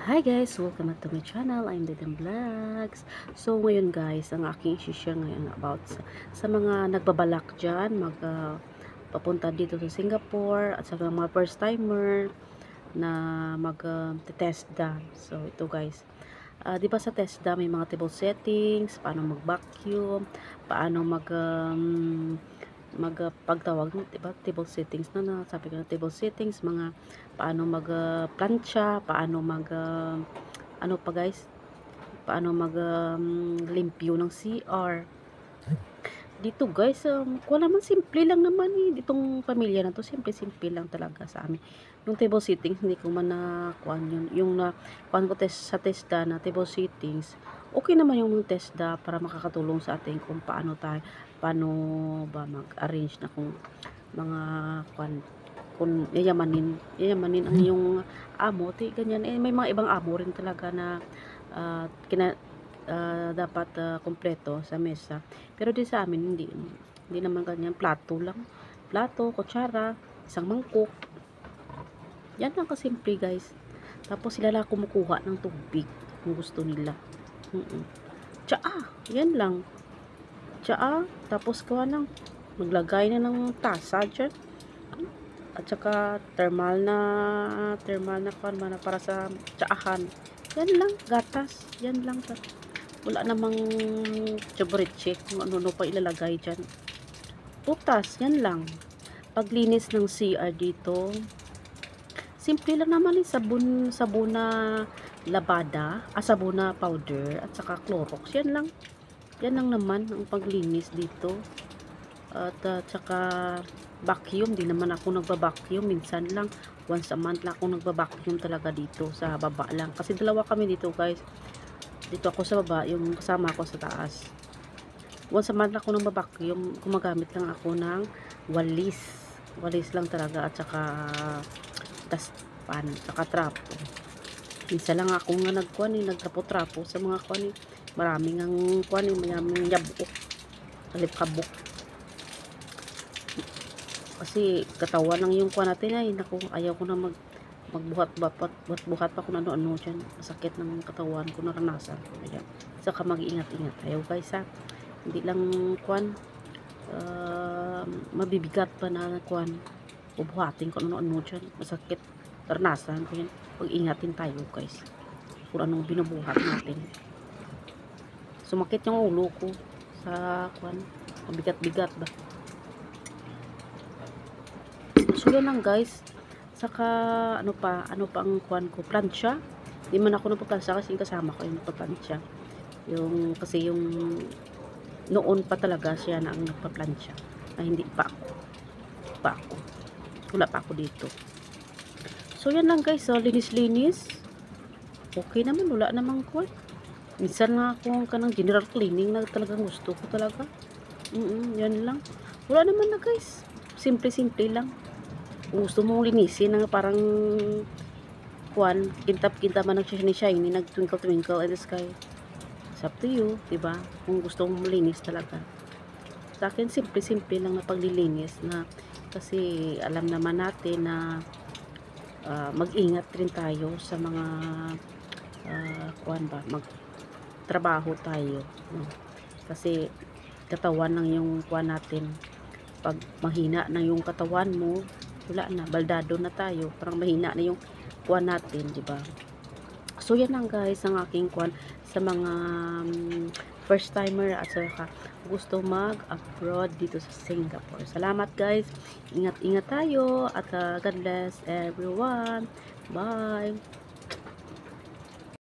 Hi guys! Welcome back to my channel. I'm Deden Vlogs. So ngayon guys, ang aking isi-share ngayon about sa mga nagbabalak dyan, papunta dito sa Singapore at sa mga first timer na mag-TESDA. So ito guys, di ba sa TESDA may mga table settings, paano mag-vacuum, paano pagtawag ng diba, table settings na sabi ko na table settings, mga paano mag plancha, paano ano pa guys, paano limpyo ng CR dito guys. Wala man, simple lang naman ditong pamilya na to, simple lang talaga sa amin. Yung table settings hindi ko man nakuha yun, yung na kuhan ko sa TESDA na table settings. Okay naman yung TESDA para makakatulong sa atin kung paano ba mag-arrange na kung mga kung yayamanin ang yung amo, ganyan. May mga ibang amo rin talaga na dapat kompleto sa mesa, pero di sa amin hindi naman ganyan. Plato lang, kutsara, isang mangkok, yan lang kasimple guys. Tapos sila lang kumukuha ng tubig kung gusto nila. Tsaa, yan lang, tsaa. Tapos gawa lang, maglagay na ng tasa dyan, at saka thermal na para sa tsaahan. Yan lang, gatas, yan lang. Wala namang chobriche kung ano pa ilalagay dyan. Putas, yan lang. Paglinis ng CR dito, simple lang naman, sabon na labada, sabon na powder, at saka Clorox. Yan lang naman ang paglinis dito. At saka vacuum, di naman ako nagba-vacuum, minsan lang, once a month lang ako nagba-vacuum talaga dito sa baba lang, kasi dalawa kami dito guys. Dito ako sa baba, yung kasama ko sa taas. Once a month lang ako nagba-vacuum, gumagamit lang ako ng walis lang talaga, at saka dustpan, saka trapo. Minsan lang ako nga nagtrapo-trapo sa mga maraming ang mayaming yabok, kalip-kabok. Kasi katawan lang yung natin naku, ayaw ko na magbuhat pa kung ano-ano dyan. Masakit ng katawan ko, naranasan ko na yan. Saka mag-iingat-ingat tayo guys ha. Hindi lang mabibigat pa na bubuhatin ko ano-ano dyan. Masakit, naranasan ko yan. Pag-ingatin tayo guys kung anong binubuhat natin. Sumakit yung ulo ko sa mabigat-bigat ba. So yan lang guys. Saka ano pa ang ko, plancha. Di man ako nagpa-plancha kasi kasama ko yung nagpa-plancha. Kasi yung noon pa talaga siya na ang nagpa-plancha, na hindi pa ako. Wala pa ako dito. So yan lang guys. So linis-linis. Okay naman, wala namang minsan nga ako kanang general cleaning na talagang gusto ko talaga. Yan lang. Wala naman na guys. Simple lang. Kung gusto mong linisin ng parang kintab-kintab man shiny, nag-twinkle in the sky, it's up to you, diba? Kung gusto mong malinis talaga. Sa akin, simple lang na paglilinis, na kasi alam naman natin na mag-ingat rin tayo sa mga magtrabaho tayo, no? Kasi katawan lang yung natin. Pag mahina na yung katawan mo, wala na, baldado na tayo, parang mahina na yung natin, di ba? So yan lang guys ang aking sa mga first timer at saka gusto mag-abroad dito sa Singapore. Salamat guys, ingat tayo, at God bless everyone. Bye.